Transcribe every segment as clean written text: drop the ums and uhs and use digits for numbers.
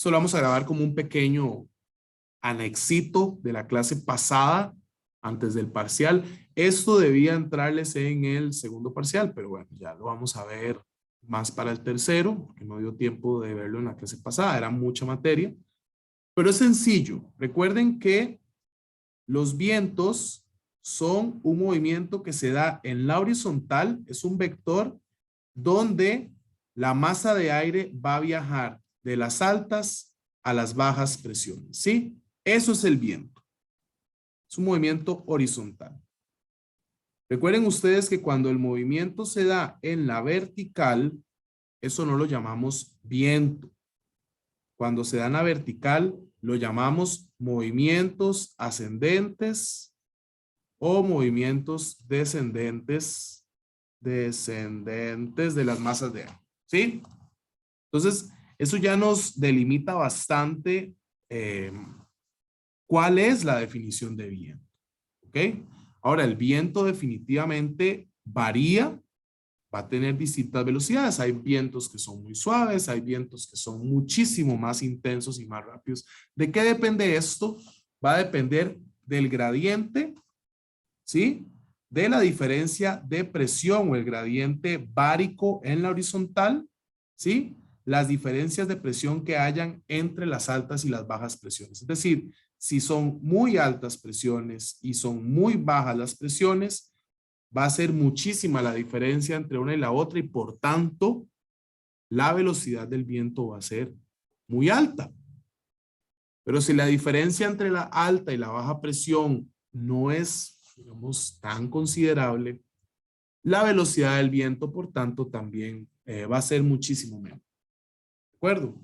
Esto lo vamos a grabar como un pequeño anexito de la clase pasada, antes del parcial. Esto debía entrarles en el segundo parcial, pero bueno, ya lo vamos a ver más para el tercero, porque no dio tiempo de verlo en la clase pasada, era mucha materia. Pero es sencillo. Recuerden que los vientos son un movimiento que se da en la horizontal, es un vector donde la masa de aire va a viajar de las altas a las bajas presiones, ¿sí? Eso es el viento. Es un movimiento horizontal. Recuerden ustedes que cuando el movimiento se da en la vertical, eso no lo llamamos viento. Cuando se da en la vertical, lo llamamos movimientos ascendentes o movimientos descendentes de las masas de aire, ¿sí? Entonces, eso ya nos delimita bastante cuál es la definición de viento, ¿ok? Ahora, el viento definitivamente varía, va a tener distintas velocidades. Hay vientos que son muy suaves, hay vientos que son muchísimo más intensos y más rápidos. ¿De qué depende esto? Va a depender del gradiente, ¿sí? De la diferencia de presión o el gradiente bárico en la horizontal, ¿sí? Las diferencias de presión que hayan entre las altas y las bajas presiones. Es decir, si son muy altas presiones y son muy bajas las presiones, va a ser muchísima la diferencia entre una y la otra y por tanto la velocidad del viento va a ser muy alta. Pero si la diferencia entre la alta y la baja presión no es, digamos, tan considerable, la velocidad del viento, por tanto, también va a ser muchísimo menos. ¿De acuerdo?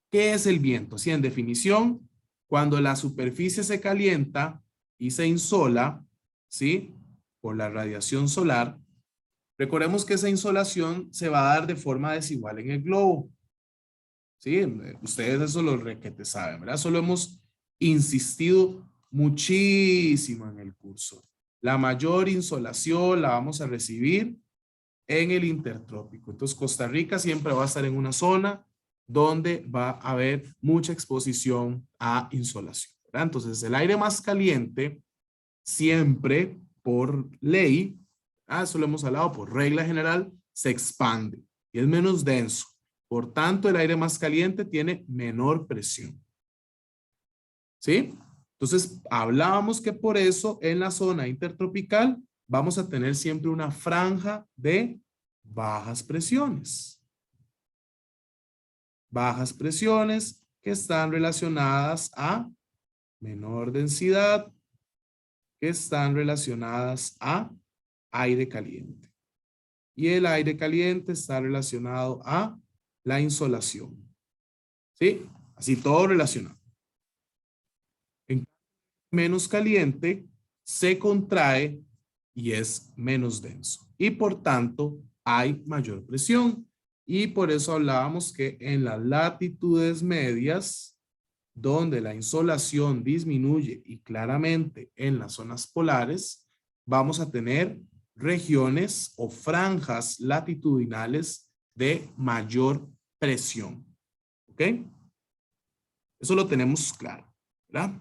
¿Qué es el viento? Sí, en definición, cuando la superficie se calienta y se insola, ¿sí? Por la radiación solar, recordemos que esa insolación se va a dar de forma desigual en el globo. ¿Sí? Ustedes eso lo requete saben, ¿verdad? Solo hemos insistido muchísimo en el curso. La mayor insolación la vamos a recibir en el intertrópico. Entonces, Costa Rica siempre va a estar en una zona donde va a haber mucha exposición a insolación, ¿verdad? Entonces, el aire más caliente siempre por ley, eso lo hemos hablado, por regla general, se expande y es menos denso. Por tanto, el aire más caliente tiene menor presión. ¿Sí? Entonces, hablábamos que por eso en la zona intertropical vamos a tener siempre una franja de bajas presiones. Bajas presiones que están relacionadas a menor densidad, que están relacionadas a aire caliente. Y el aire caliente está relacionado a la insolación. ¿Sí? Así todo relacionado. En menos caliente se contrae y es menos denso. Y por tanto hay mayor presión. Y por eso hablábamos que en las latitudes medias, donde la insolación disminuye y claramente en las zonas polares, vamos a tener regiones o franjas latitudinales de mayor presión. ¿Ok? Eso lo tenemos claro, ¿verdad?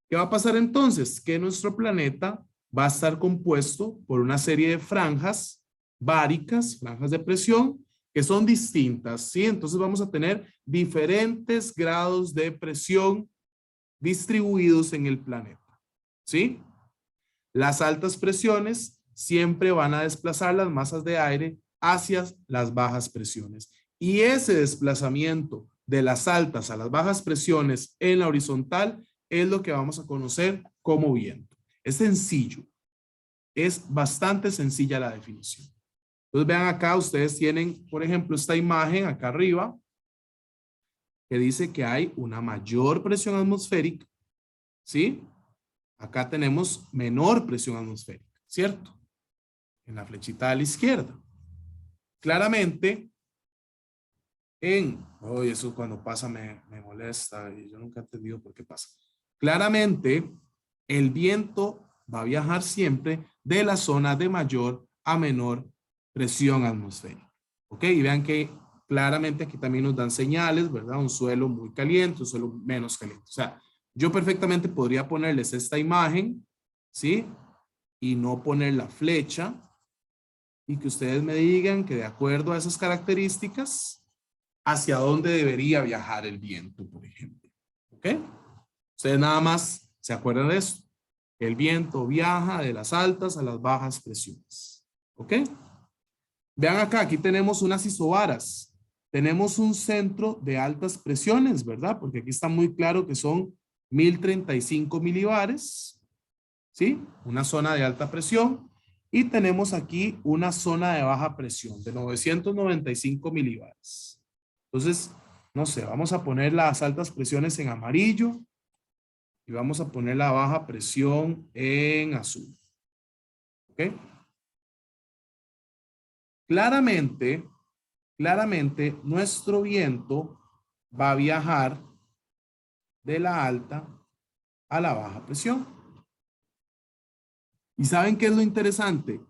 ¿Qué va a pasar entonces? Que nuestro planeta va a estar compuesto por una serie de franjas báricas, franjas de presión, que son distintas, ¿sí? Entonces vamos a tener diferentes grados de presión distribuidos en el planeta, ¿sí? Las altas presiones siempre van a desplazar las masas de aire hacia las bajas presiones. Y ese desplazamiento de las altas a las bajas presiones en la horizontal es lo que vamos a conocer como viento. Es sencillo. Es bastante sencilla la definición. Entonces vean acá, ustedes tienen, por ejemplo, esta imagen acá arriba que dice que hay una mayor presión atmosférica, ¿sí? Acá tenemos menor presión atmosférica, ¿cierto? En la flechita a la izquierda. Claramente, eso cuando pasa me molesta y yo nunca he entendido por qué pasa. Claramente, el viento va a viajar siempre de la zona de mayor a menor presión atmosférica. ¿Ok? Y vean que claramente aquí también nos dan señales, ¿verdad? Un suelo muy caliente, un suelo menos caliente. O sea, yo perfectamente podría ponerles esta imagen, ¿sí? Y no poner la flecha y que ustedes me digan que de acuerdo a esas características, hacia dónde debería viajar el viento, por ejemplo. ¿Ok? Ustedes nada más se acuerdan de esto. El viento viaja de las altas a las bajas presiones. ¿Ok? Vean acá, aquí tenemos unas isobaras. Tenemos un centro de altas presiones, ¿verdad? Porque aquí está muy claro que son 1035 milibares, ¿sí? Una zona de alta presión. Y tenemos aquí una zona de baja presión de 995 milibares. Entonces, no sé, vamos a poner las altas presiones en amarillo y vamos a poner la baja presión en azul. ¿Ok? Claramente, nuestro viento va a viajar de la alta a la baja presión. ¿Y saben qué es lo interesante?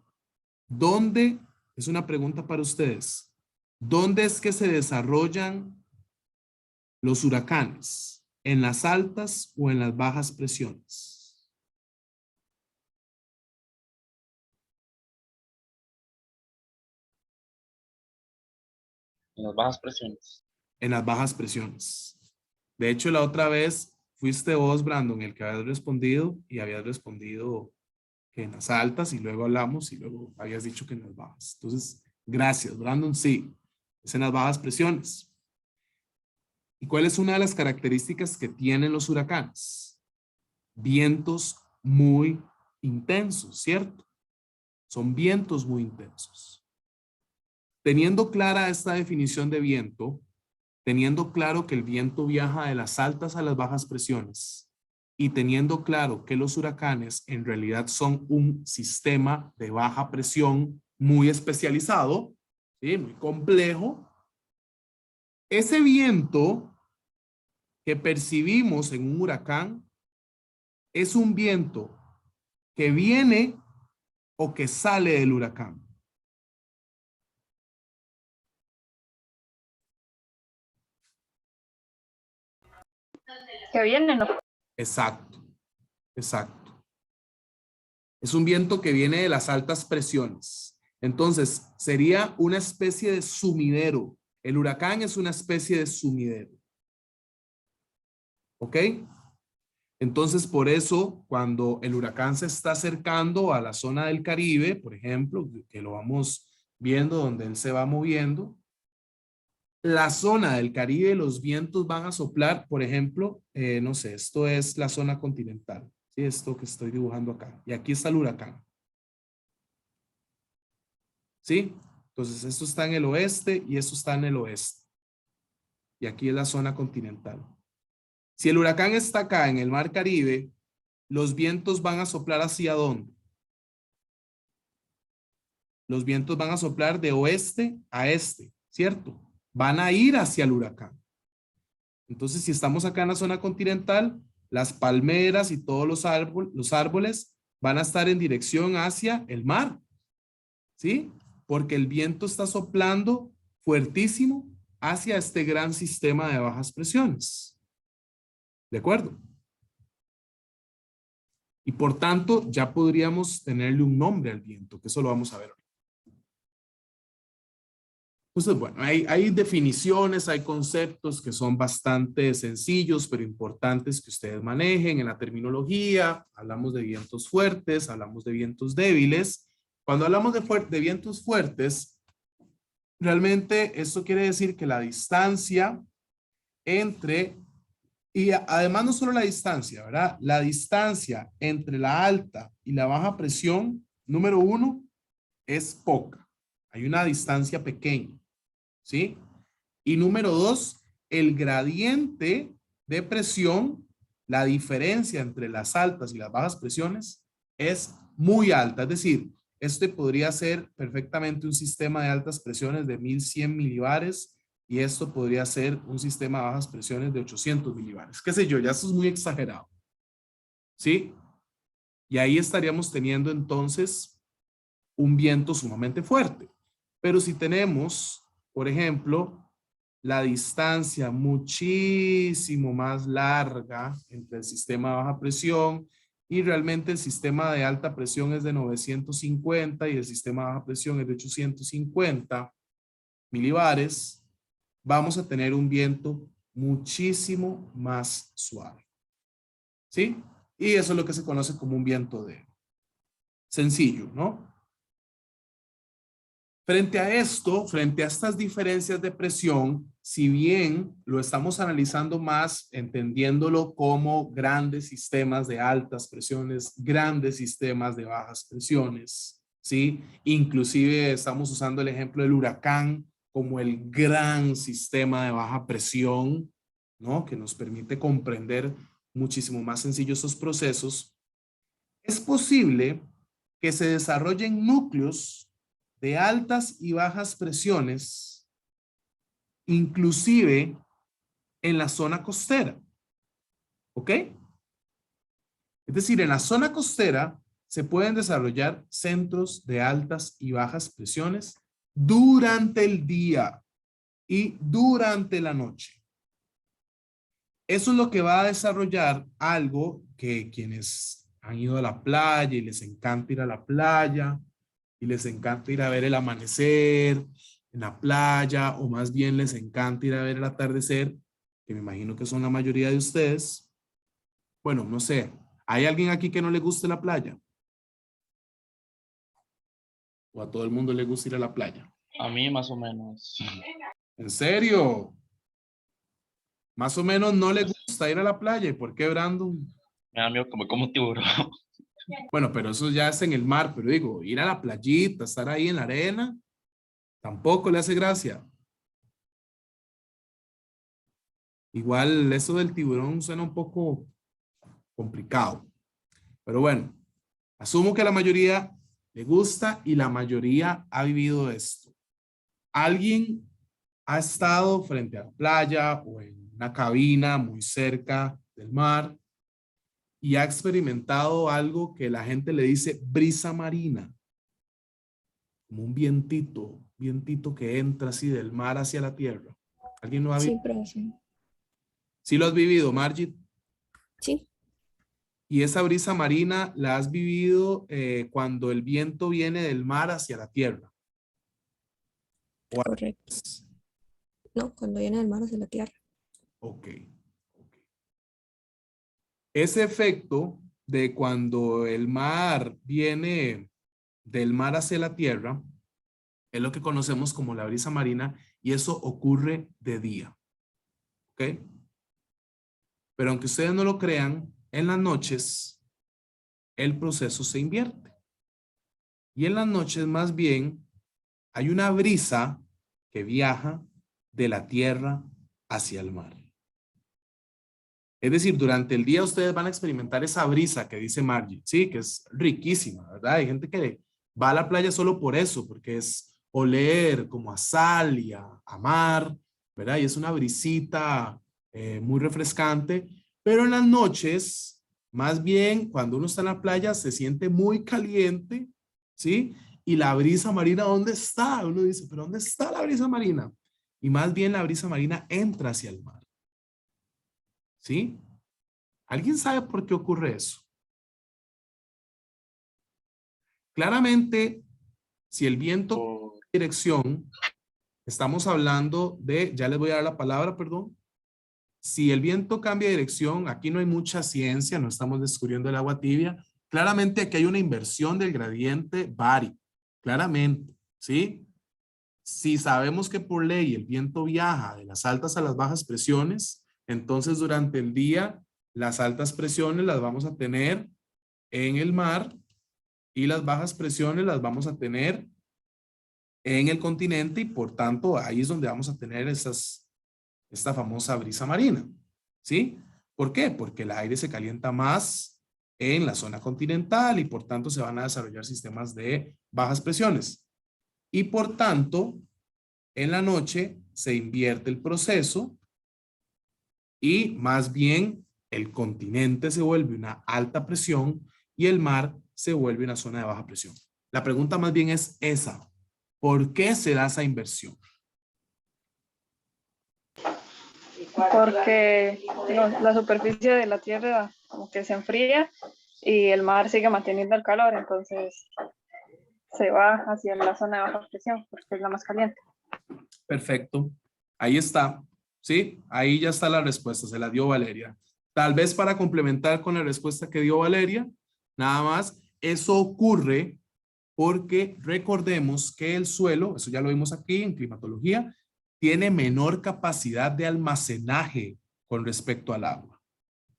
¿Dónde? Es una pregunta para ustedes. ¿Dónde es que se desarrollan los huracanes? ¿En las altas o en las bajas presiones? En las bajas presiones. En las bajas presiones. De hecho, la otra vez fuiste vos, Brandon, el que habías respondido y habías respondido que en las altas y luego hablamos y luego habías dicho que en las bajas. Entonces, gracias, Brandon. Sí, es en las bajas presiones. ¿Y cuál es una de las características que tienen los huracanes? Vientos muy intensos, ¿cierto? Son vientos muy intensos. Teniendo clara esta definición de viento, teniendo claro que el viento viaja de las altas a las bajas presiones y teniendo claro que los huracanes en realidad son un sistema de baja presión muy especializado, ¿sí? Muy complejo, ese viento que percibimos en un huracán es un viento que viene o que sale del huracán. Que viene, ¿no? Exacto, exacto. Es un viento que viene de las altas presiones. Entonces, sería una especie de sumidero. El huracán es una especie de sumidero. ¿Ok? Entonces, por eso, cuando el huracán se está acercando a la zona del Caribe, por ejemplo, que lo vamos viendo donde él se va moviendo, la zona del Caribe, los vientos van a soplar, por ejemplo, no sé, esto es la zona continental, ¿sí? Esto que estoy dibujando acá. Y aquí está el huracán. ¿Sí? Entonces, esto está en el oeste y esto está en el oeste. Y aquí es la zona continental. Si el huracán está acá en el mar Caribe, los vientos van a soplar ¿hacia dónde? Los vientos van a soplar de oeste a este, ¿cierto? Van a ir hacia el huracán. Entonces, si estamos acá en la zona continental, las palmeras y todos los árboles van a estar en dirección hacia el mar, ¿sí? Porque el viento está soplando fuertísimo hacia este gran sistema de bajas presiones. ¿De acuerdo? Y por tanto, ya podríamos tenerle un nombre al viento, que eso lo vamos a ver hoy. Entonces, bueno, hay definiciones, hay conceptos que son bastante sencillos, pero importantes que ustedes manejen en la terminología. Hablamos de vientos fuertes, hablamos de vientos débiles. Cuando hablamos de vientos fuertes, realmente esto quiere decir que la distancia entre, y además no solo la distancia, ¿verdad? La distancia entre la alta y la baja presión, número uno, es poca. Hay una distancia pequeña. ¿Sí? Y número dos, el gradiente de presión, la diferencia entre las altas y las bajas presiones es muy alta. Es decir, este podría ser perfectamente un sistema de altas presiones de 1100 milibares y esto podría ser un sistema de bajas presiones de 800 milibares. ¿Qué sé yo? Ya esto es muy exagerado. ¿Sí? Y ahí estaríamos teniendo entonces un viento sumamente fuerte. Pero si tenemos, por ejemplo, la distancia muchísimo más larga entre el sistema de baja presión y realmente el sistema de alta presión es de 950 y el sistema de baja presión es de 850 milibares, vamos a tener un viento muchísimo más suave. ¿Sí? Y eso es lo que se conoce como un viento de sencillo, ¿no? Frente a esto, frente a estas diferencias de presión, si bien lo estamos analizando más, entendiéndolo como grandes sistemas de altas presiones, grandes sistemas de bajas presiones, ¿sí? Inclusive estamos usando el ejemplo del huracán como el gran sistema de baja presión, ¿no? Que nos permite comprender muchísimo más sencillo esos procesos. Es posible que se desarrollen núcleos de altas y bajas presiones, inclusive en la zona costera. ¿Ok? Es decir, en la zona costera se pueden desarrollar centros de altas y bajas presiones durante el día y durante la noche. Eso es lo que va a desarrollar algo que quienes han ido a la playa y les encanta ir a la playa y les encanta ir a ver el amanecer en la playa, o más bien les encanta ir a ver el atardecer, que me imagino que son la mayoría de ustedes. Bueno, no sé, ¿hay alguien aquí que no le guste la playa? ¿O a todo el mundo le gusta ir a la playa? A mí más o menos. ¿En serio? Más o menos no le gusta ir a la playa. ¿Y por qué, Brandon? Me da miedo como tiburón. Bueno, pero eso ya es en el mar, pero digo, ir a la playita, estar ahí en la arena, tampoco le hace gracia. Igual eso del tiburón suena un poco complicado. Pero bueno, asumo que a la mayoría le gusta y la mayoría ha vivido esto. ¿Alguien ha estado frente a la playa o en una cabina muy cerca del mar y ha experimentado algo que la gente le dice brisa marina? Como un vientito que entra así del mar hacia la tierra. ¿Alguien lo ha vivido? Sí, profe. ¿Sí lo has vivido, Margit? Sí, Y esa brisa marina la has vivido cuando el viento viene del mar hacia la tierra. ¿O al correcto. revés? No, cuando viene del mar hacia la tierra. Ok. Ese efecto de cuando el mar viene del mar hacia la tierra es lo que conocemos como la brisa marina y eso ocurre de día. ¿Ok? Pero aunque ustedes no lo crean, en las noches el proceso se invierte. Y en las noches más bien hay una brisa que viaja de la tierra hacia el mar. Es decir, durante el día ustedes van a experimentar esa brisa que dice Margie, sí, que es riquísima, ¿verdad? Hay gente que va a la playa solo por eso, porque es oler como a sal y a mar, ¿verdad? Y es una brisita muy refrescante, pero en las noches, más bien cuando uno está en la playa se siente muy caliente, ¿sí? Y la brisa marina, ¿dónde está? Uno dice, ¿pero dónde está la brisa marina? Y más bien la brisa marina entra hacia el mar. ¿Sí? ¿Alguien sabe por qué ocurre eso? Claramente, si el viento Por- dirección, estamos hablando de, ya les voy a dar la palabra, perdón. Si el viento cambia de dirección, aquí no hay mucha ciencia, no estamos descubriendo el agua tibia. Claramente aquí hay una inversión del gradiente bárico, claramente, ¿sí? Si sabemos que por ley el viento viaja de las altas a las bajas presiones, entonces durante el día las altas presiones las vamos a tener en el mar y las bajas presiones las vamos a tener en el continente y por tanto ahí es donde vamos a tener esta famosa brisa marina. ¿Sí? ¿Por qué? Porque el aire se calienta más en la zona continental y por tanto se van a desarrollar sistemas de bajas presiones. Y por tanto, en la noche se invierte el proceso y más bien el continente se vuelve una alta presión y el mar se vuelve una zona de baja presión. La pregunta más bien es esa. ¿Por qué se da esa inversión? porque la superficie de la Tierra como que se enfría y el mar sigue manteniendo el calor, entonces se va hacia la zona de baja presión porque es la más caliente. Perfecto. Ahí está. ¿Sí? Ahí ya está la respuesta. Se la dio Valeria. Tal vez para complementar con la respuesta que dio Valeria, nada más, eso ocurre porque recordemos que el suelo, eso ya lo vimos aquí en climatología, tiene menor capacidad de almacenaje con respecto al agua.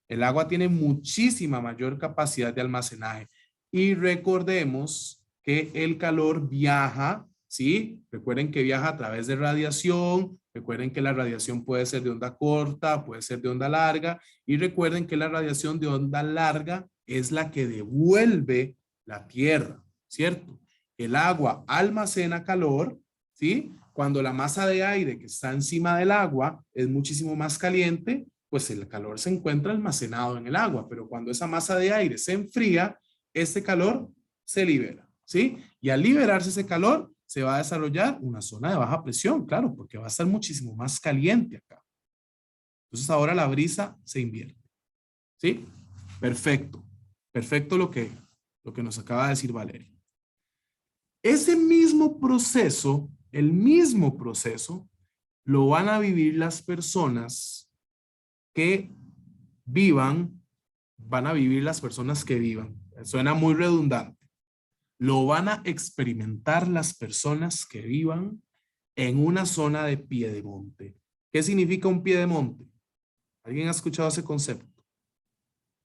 El agua tiene muchísima mayor capacidad de almacenaje. Y recordemos que el calor viaja, ¿sí? Recuerden que viaja a través de radiación. Recuerden que la radiación puede ser de onda corta, puede ser de onda larga. Y recuerden que la radiación de onda larga es la que devuelve la Tierra, ¿cierto? El agua almacena calor, ¿sí? Cuando la masa de aire que está encima del agua es muchísimo más caliente, pues el calor se encuentra almacenado en el agua, pero cuando esa masa de aire se enfría, este calor se libera, ¿sí? Y al liberarse ese calor, se va a desarrollar una zona de baja presión, claro, porque va a estar muchísimo más caliente acá. Entonces ahora la brisa se invierte, ¿sí? Perfecto, perfecto lo que nos acaba de decir Valeria. Ese mismo proceso, el mismo proceso, lo van a vivir las personas que vivan, van a vivir las personas que vivan. Suena muy redundante. Lo van a experimentar las personas que vivan en una zona de piedemonte. ¿Qué significa un piedemonte? ¿Alguien ha escuchado ese concepto?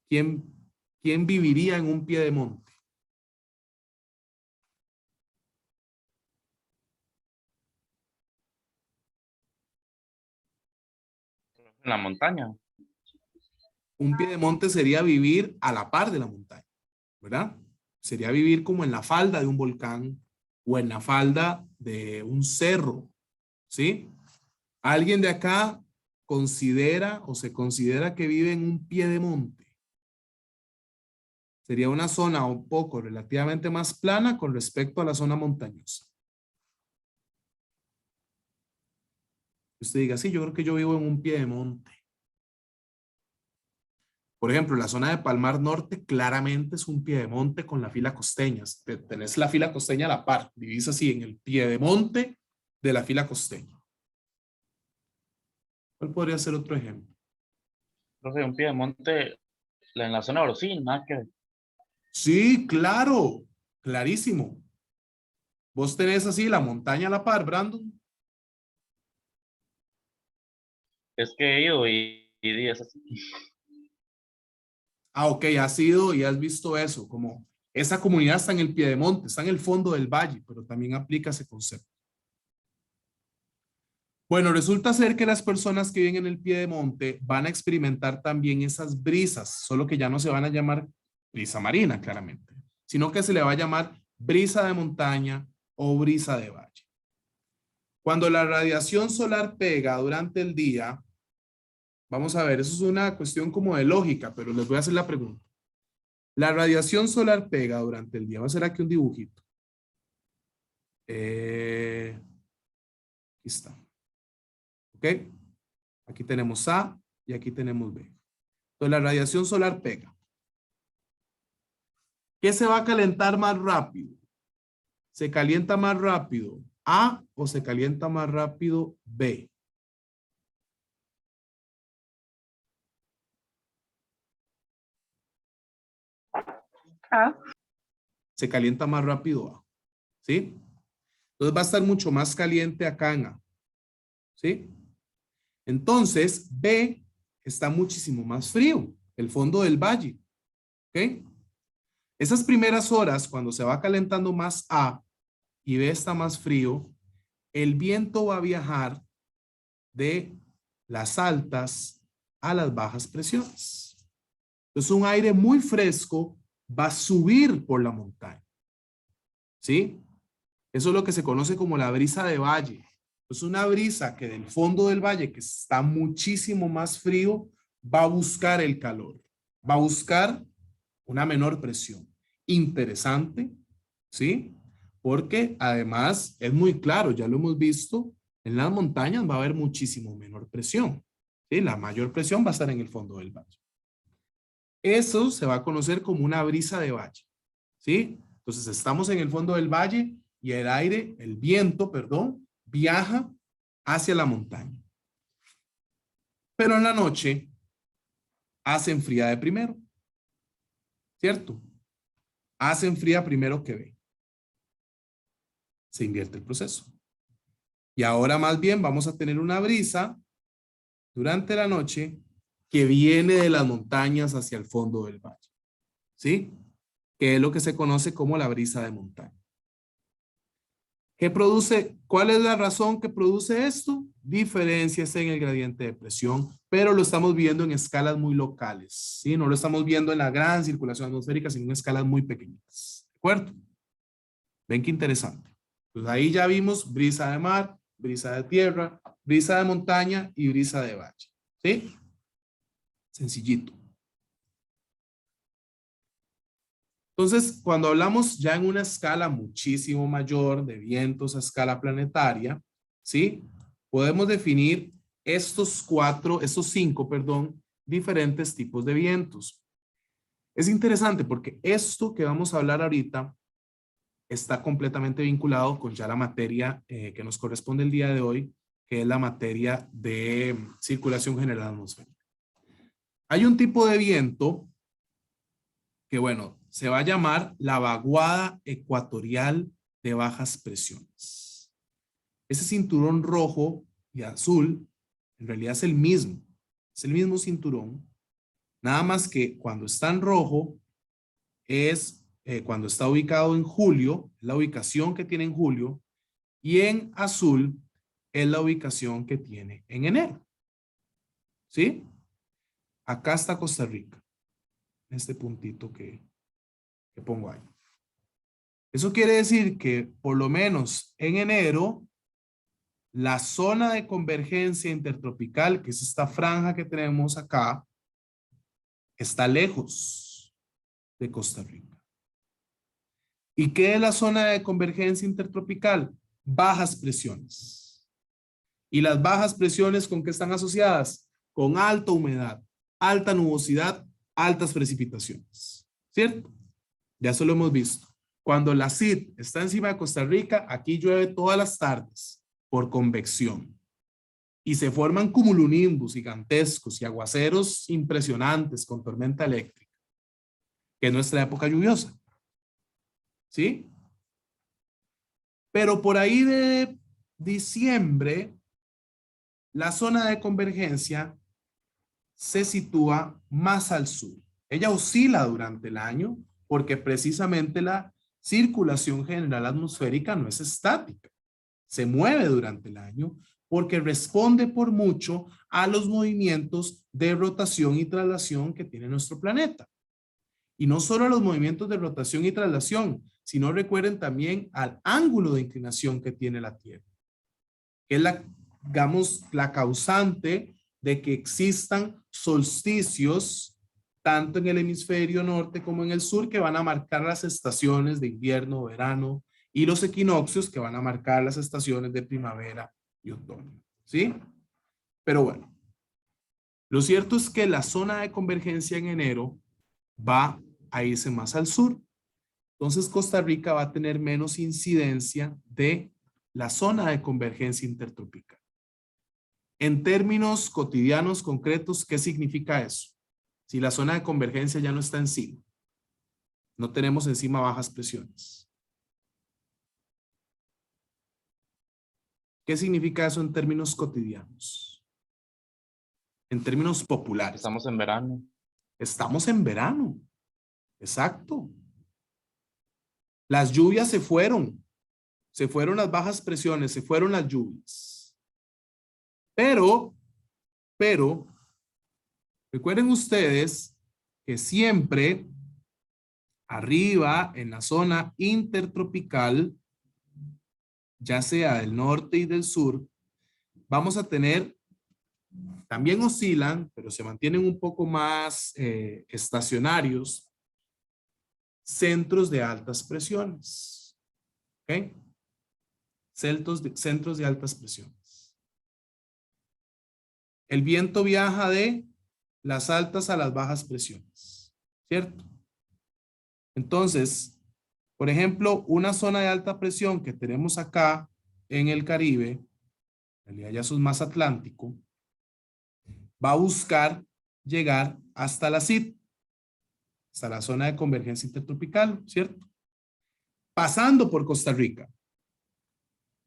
¿Quién viviría en un piedemonte? En la montaña. Un piedemonte sería vivir a la par de la montaña, ¿verdad? Sería vivir como en la falda de un volcán o en la falda de un cerro, ¿sí? ¿Alguien de acá considera o se considera que vive en un piedemonte? Sería una zona un poco relativamente más plana con respecto a la zona montañosa. Usted diga, sí, yo creo que yo vivo en un piedemonte. Por ejemplo, la zona de Palmar Norte claramente es un piedemonte con la fila costeña. Tenés la fila costeña a la par. Vivís así en el piedemonte de la fila costeña. ¿Cuál podría ser otro ejemplo? Profe, un pie de monte en la zona de Orosín, nada que ver. Sí, claro. Clarísimo. Vos tenés así la montaña a la par, Brandon. Es que he ido y es así. Ah, ok, has ido y has visto eso, como esa comunidad está en el piedemonte, está en el fondo del valle, pero también aplica ese concepto. Bueno, resulta ser que las personas que viven en el piedemonte van a experimentar también esas brisas, solo que ya no se van a llamar brisa marina, claramente, sino que se le va a llamar brisa de montaña o brisa de valle. Cuando la radiación solar pega durante el día, vamos a ver, eso es una cuestión como de lógica, pero les voy a hacer la pregunta. La radiación solar pega durante el día. Voy a hacer aquí un dibujito. Aquí está. ¿Ok? Aquí tenemos A y aquí tenemos B. Entonces la radiación solar pega. ¿Qué se va a calentar más rápido? ¿Se calienta más rápido A o se calienta más rápido B? Ah, Se calienta más rápido A. ¿Sí? Entonces va a estar mucho más caliente acá en A. ¿Sí? Entonces B está muchísimo más frío. El fondo del valle. ¿Ok? Esas primeras horas, cuando se va calentando más A y B está más frío, el viento va a viajar de las altas a las bajas presiones. Entonces un aire muy fresco va a subir por la montaña. ¿Sí? Eso es lo que se conoce como la brisa de valle. Es una brisa que del fondo del valle, que está muchísimo más frío, va a buscar el calor. Va a buscar una menor presión. Interesante, ¿sí? Porque además es muy claro, ya lo hemos visto, en las montañas va a haber muchísimo menor presión. ¿Sí? La mayor presión va a estar en el fondo del valle. Eso se va a conocer como una brisa de valle. ¿Sí? Entonces estamos en el fondo del valle y el aire, el viento, perdón, viaja hacia la montaña. Pero en la noche hacen fría de primero. ¿Cierto? Hacen fría primero que ve. Se invierte el proceso. Y ahora más bien vamos a tener una brisa durante la noche que viene de las montañas hacia el fondo del valle. ¿Sí? Que es lo que se conoce como la brisa de montaña. ¿Qué produce? ¿Cuál es la razón que produce esto? Diferencias en el gradiente de presión, pero lo estamos viendo en escalas muy locales, ¿sí? No lo estamos viendo en la gran circulación atmosférica, sino en escalas muy pequeñitas. ¿De acuerdo? Ven qué interesante. Pues ahí ya vimos brisa de mar, brisa de tierra, brisa de montaña y brisa de valle. ¿Sí? Sencillito. Entonces, cuando hablamos ya en una escala muchísimo mayor de vientos a escala planetaria, ¿sí? Podemos definir estos cinco, diferentes tipos de vientos. Es interesante porque esto que vamos a hablar ahorita está completamente vinculado con ya la materia que nos corresponde el día de hoy, que es la materia de circulación general atmosférica. Hay un tipo de viento que, bueno, se va a llamar la vaguada ecuatorial de bajas presiones. Ese cinturón rojo y azul en realidad es el mismo cinturón, nada más que cuando está en rojo es cuando está ubicado en julio, la ubicación que tiene en julio, y en azul es la ubicación que tiene en enero. ¿Sí? Acá está Costa Rica, en este puntito que pongo ahí. Eso quiere decir que por lo menos en enero, la zona de convergencia intertropical, que es esta franja que tenemos acá, está lejos de Costa Rica. ¿Y qué es la zona de convergencia intertropical? Bajas presiones. ¿Y las bajas presiones con qué están asociadas? Con alta humedad, alta nubosidad, altas precipitaciones. ¿Cierto? Ya eso lo hemos visto. Cuando la CID está encima de Costa Rica, aquí llueve todas las tardes por convección. Y se forman cumulonimbus gigantescos y aguaceros impresionantes con tormenta eléctrica, que es nuestra época lluviosa. ¿Sí? Pero por ahí de diciembre, la zona de convergencia se sitúa más al sur. Ella oscila durante el año porque precisamente la circulación general atmosférica no es estática. Se mueve durante el año porque responde por mucho a los movimientos de rotación y traslación que tiene nuestro planeta. Y no solo a los movimientos de rotación y traslación, sino recuerden también al ángulo de inclinación que tiene la Tierra, que es la causante de que existan solsticios tanto en el hemisferio norte como en el sur, que van a marcar las estaciones de invierno, verano, y los equinoccios que van a marcar las estaciones de primavera y otoño. ¿Sí? Pero bueno, lo cierto es que la zona de convergencia en enero va a irse más al sur. Entonces Costa Rica va a tener menos incidencia de la zona de convergencia intertropical. En términos cotidianos concretos, ¿qué significa eso? Si la zona de convergencia ya no está encima, no tenemos encima bajas presiones. ¿Qué significa eso en términos cotidianos? En términos populares. Estamos en verano. Estamos en verano. Exacto. Las lluvias se fueron las bajas presiones, se fueron las lluvias. Pero, recuerden ustedes que siempre arriba en la zona intertropical, ya sea del norte y del sur, vamos a tener, también oscilan, pero se mantienen un poco más estacionarios, centros de altas presiones. ¿Ok? Centros de altas presiones. El viento viaja de las altas a las bajas presiones, ¿cierto? Entonces, por ejemplo, una zona de alta presión que tenemos acá en el Caribe, en realidad ya eso es más atlántico, va a buscar llegar hasta la CID, hasta la zona de convergencia intertropical, ¿cierto? Pasando por Costa Rica.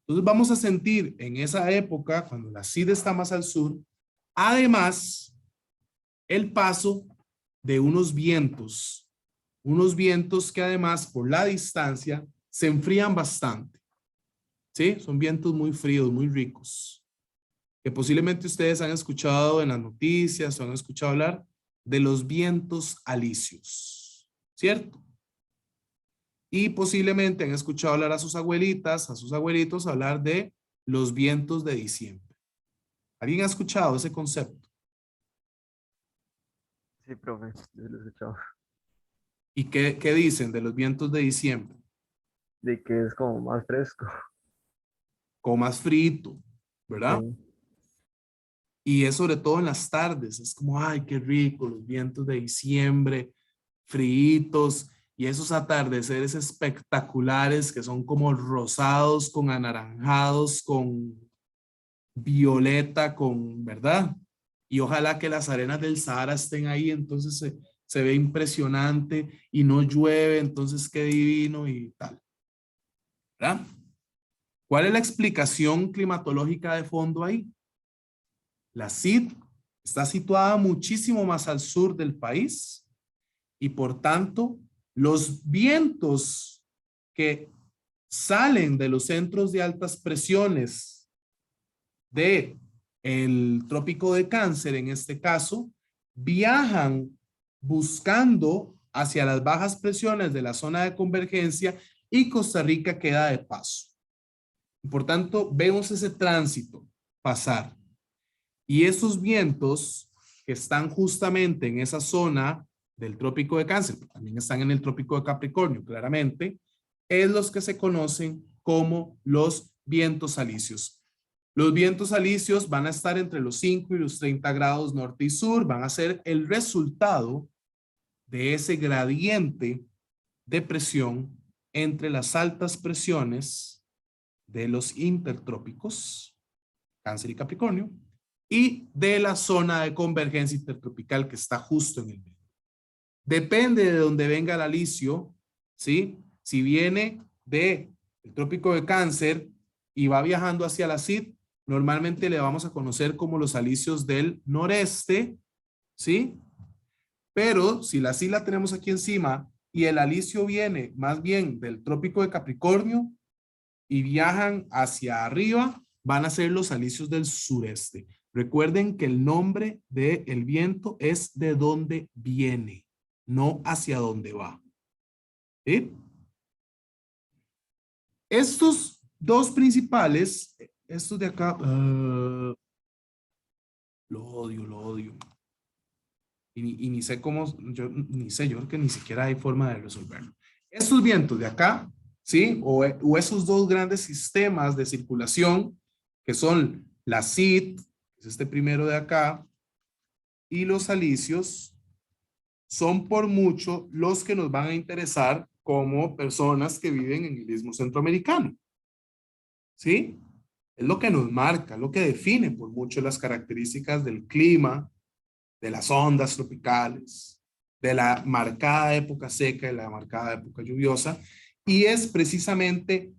Entonces vamos a sentir en esa época, cuando la CID está más al sur, además, el paso de unos vientos que además por la distancia se enfrían bastante. ¿Sí? Son vientos muy fríos, muy ricos, que posiblemente ustedes han escuchado en las noticias o han escuchado hablar de los vientos alisios, ¿cierto? Y posiblemente han escuchado hablar a sus abuelitas, a sus abuelitos hablar de los vientos de diciembre. ¿Alguien ha escuchado ese concepto? Sí, profe, yo lo he escuchado. ¿Y qué dicen de los vientos de diciembre? De que es como más fresco. Como más frito, ¿verdad? Sí. Y es sobre todo en las tardes, es como, ay, qué rico, los vientos de diciembre, fríitos, y esos atardeceres espectaculares que son como rosados, con anaranjados, con violeta, con, ¿verdad? Y ojalá que las arenas del Sahara estén ahí, entonces se ve impresionante y no llueve, entonces qué divino y tal, ¿verdad? ¿Cuál es la explicación climatológica de fondo ahí? La CID está situada muchísimo más al sur del país y por tanto los vientos que salen de los centros de altas presiones de el trópico de Cáncer, en este caso, viajan buscando hacia las bajas presiones de la zona de convergencia y Costa Rica queda de paso. Por tanto, vemos ese tránsito pasar. Y esos vientos que están justamente en esa zona del trópico de Cáncer, también están en el trópico de Capricornio, claramente, es los que se conocen como los vientos alisios. Los vientos alisios van a estar entre los 5 y los 30 grados norte y sur, van a ser el resultado de ese gradiente de presión entre las altas presiones de los intertrópicos, Cáncer y Capricornio, y de la zona de convergencia intertropical que está justo en el medio. Depende de dónde venga el alisio, ¿sí? Si viene del trópico de Cáncer y va viajando hacia la CID, normalmente le vamos a conocer como los alisios del noreste, ¿sí? Pero si la CID la tenemos aquí encima y el alisio viene más bien del trópico de Capricornio y viajan hacia arriba, van a ser los alisios del sureste. Recuerden que el nombre del viento es de dónde viene, no hacia dónde va. ¿Sí? Estos dos principales, estos de acá, lo odio. Y ni sé cómo, yo creo que ni siquiera hay forma de resolverlo. Estos vientos de acá, ¿sí? O esos dos grandes sistemas de circulación, que son la CID, es este primero de acá, y los alisios, son por mucho los que nos van a interesar como personas que viven en el istmo centroamericano. ¿Sí? Es lo que nos marca, lo que define por mucho las características del clima, de las ondas tropicales, de la marcada época seca y la marcada época lluviosa, y es precisamente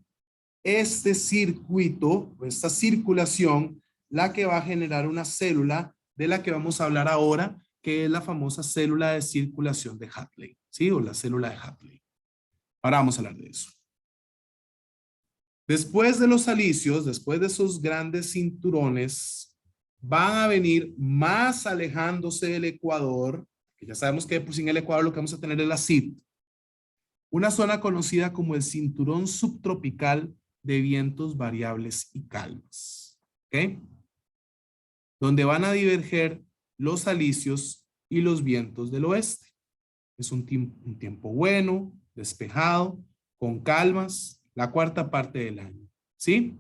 este circuito, esta circulación, la que va a generar una célula de la que vamos a hablar ahora, que es la famosa célula de circulación de Hadley, ¿sí? O la célula de Hadley. Ahora vamos a hablar de eso. Después de los alisios, después de esos grandes cinturones, van a venir más alejándose del ecuador, que ya sabemos que pues, en el ecuador lo que vamos a tener es la CID, una zona conocida como el cinturón subtropical de vientos variables y calmas, ¿ok? Donde van a diverger los alisios y los vientos del oeste. Es un tiempo bueno, despejado, con calmas, la cuarta parte del año, ¿sí?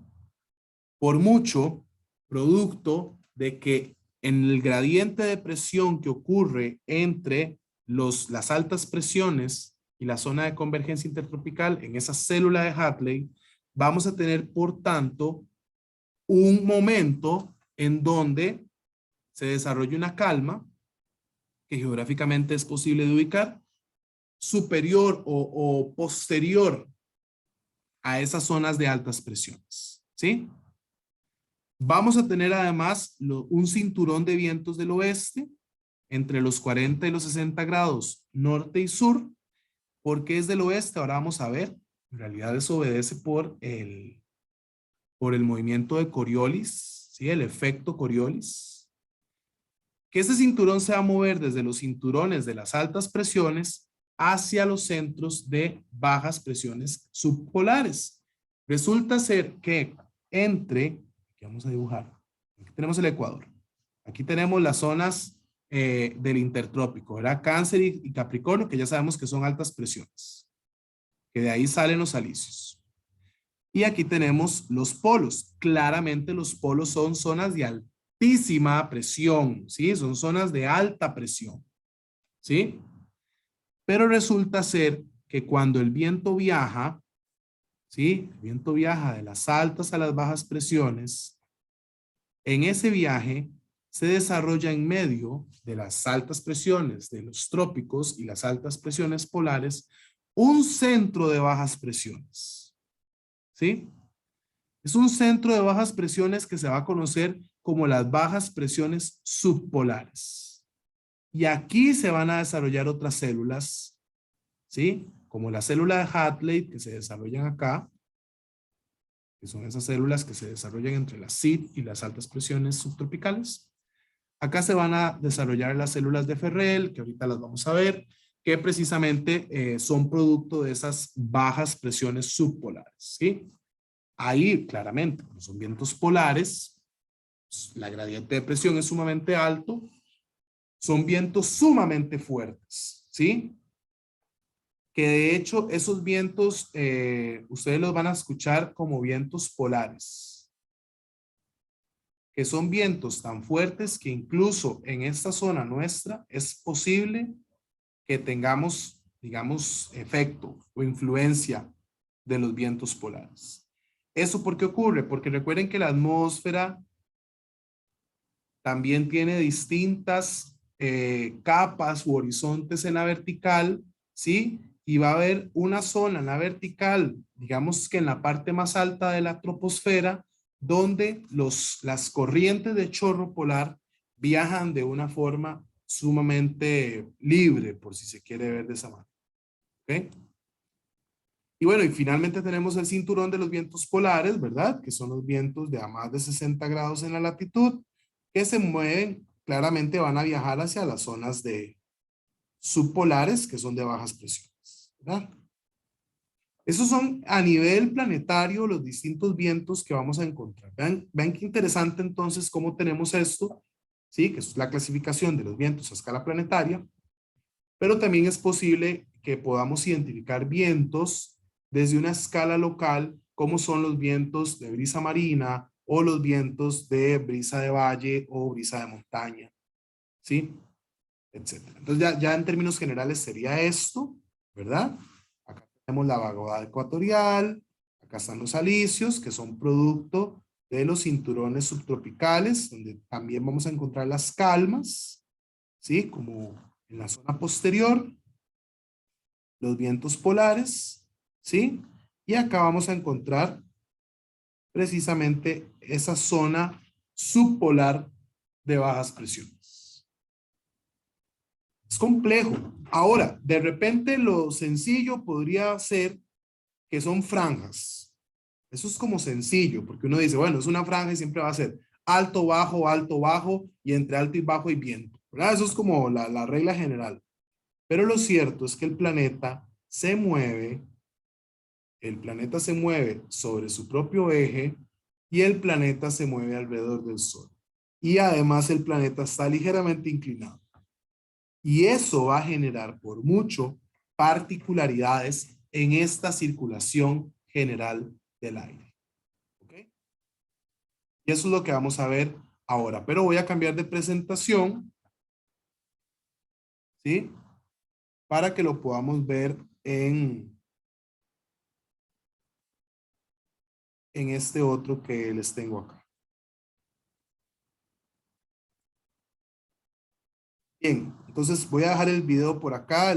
Por mucho, producto de que en el gradiente de presión que ocurre entre las altas presiones y la zona de convergencia intertropical, en esa célula de Hadley, vamos a tener, por tanto, un momento en donde se desarrolla una calma que geográficamente es posible de ubicar superior o posterior a esas zonas de altas presiones, ¿sí? Vamos a tener además un cinturón de vientos del oeste entre los 40 y los 60 grados norte y sur. ¿Por qué es del oeste? Ahora vamos a ver. En realidad eso obedece por el movimiento de Coriolis, ¿sí? El efecto Coriolis. Que este cinturón se va a mover desde los cinturones de las altas presiones hacia los centros de bajas presiones subpolares. Resulta ser que aquí vamos a dibujar, aquí tenemos el Ecuador, aquí tenemos las zonas del intertrópico, ¿verdad? Cáncer y Capricornio, que ya sabemos que son altas presiones, que de ahí salen los alisios. Y aquí tenemos los polos. Claramente los polos son zonas de altísima presión, ¿sí? Son zonas de alta presión, ¿sí? Pero resulta ser que cuando el viento viaja, ¿sí? El viento viaja de las altas a las bajas presiones. En ese viaje se desarrolla en medio de las altas presiones de los trópicos y las altas presiones polares un centro de bajas presiones, ¿sí? Es un centro de bajas presiones que se va a conocer como las bajas presiones subpolares. Y aquí se van a desarrollar otras células, ¿sí? Como la célula de Hadley que se desarrollan acá, que son esas células que se desarrollan entre las SID y las altas presiones subtropicales. Acá se van a desarrollar las células de Ferrel, que ahorita las vamos a ver, que precisamente son producto de esas bajas presiones subpolares, ¿sí? Ahí, claramente, como son vientos polares, la gradiente de presión es sumamente alto, son vientos sumamente fuertes, ¿sí? Que de hecho esos vientos ustedes los van a escuchar como vientos polares, que son vientos tan fuertes que incluso en esta zona nuestra es posible que tengamos, digamos, efecto o influencia de los vientos polares. ¿Eso por qué ocurre? Porque recuerden que la atmósfera también tiene distintas capas u horizontes en la vertical, ¿sí? Y va a haber una zona en la vertical, digamos que en la parte más alta de la troposfera, donde las corrientes de chorro polar viajan de una forma sumamente libre, por si se quiere ver de esa manera. ¿Ok? Y bueno, y finalmente tenemos el cinturón de los vientos polares, ¿verdad? Que son los vientos de a más de 60 grados en la latitud, que se mueven, claramente van a viajar hacia las zonas de subpolares, que son de bajas presiones, ¿verdad? Esos son a nivel planetario los distintos vientos que vamos a encontrar. Vean qué interesante entonces cómo tenemos esto, ¿sí? Que es la clasificación de los vientos a escala planetaria, pero también es posible que podamos identificar vientos desde una escala local, como son los vientos de brisa marina o los vientos de brisa de valle o brisa de montaña, ¿sí? Etcétera. Entonces ya en términos generales sería esto, ¿verdad? Acá tenemos la vaguada ecuatorial, acá están los alisios, que son producto de los cinturones subtropicales, donde también vamos a encontrar las calmas, ¿sí? Como en la zona posterior, los vientos polares, ¿sí? Y acá vamos a encontrar precisamente esa zona subpolar de bajas presiones. Es complejo. Ahora, de repente lo sencillo podría ser que son franjas. Eso es como sencillo, porque uno dice, bueno, es una franja y siempre va a ser alto, bajo, y entre alto y bajo hay viento, ¿verdad? Eso es como la regla general. Pero lo cierto es que el planeta se mueve sobre su propio eje y el planeta se mueve alrededor del Sol. Y además el planeta está ligeramente inclinado. Y eso va a generar por mucho particularidades en esta circulación general del aire. ¿Ok? Y eso es lo que vamos a ver ahora, pero voy a cambiar de presentación, ¿sí? Para que lo podamos ver en este otro que les tengo acá. Bien, entonces voy a dejar el video por acá,